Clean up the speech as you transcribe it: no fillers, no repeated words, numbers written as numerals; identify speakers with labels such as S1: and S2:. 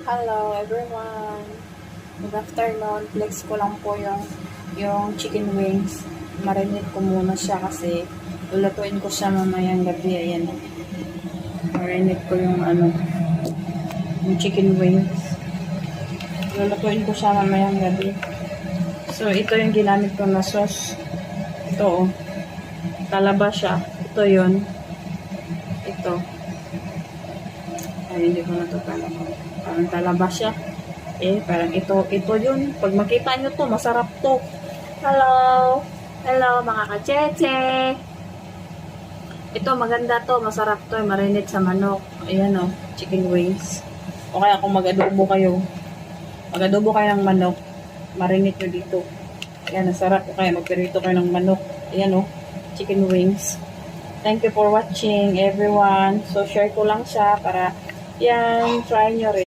S1: Hello everyone. Good afternoon. Flex ko lang po yung chicken wings. Marinate ko muna siya kasi lulutuin ko siya mamayang gabi. Ayan. Marinate ko yung chicken wings. Lulutuin ko siya mamayang gabi. So ito yung ginamit ko na sauce. Ito oh. Talaba siya. Ito yun. Ito. Ay, hindi ko na ito talaba. Parang talaba siya. Parang ito yun. Pag makita nyo to, masarap to. Hello! Hello, mga kacheche! Ito, maganda to. Masarap to. Marinate sa manok. Ayan o, chicken wings. O kaya kung mag-adobo kayo ng manok, marinate nyo dito. Ayan, nasarap. O kaya magpirito kayo ng manok. Ayan o, chicken wings. Thank you for watching, everyone. So, share ko lang siya para yan, try nyo rin.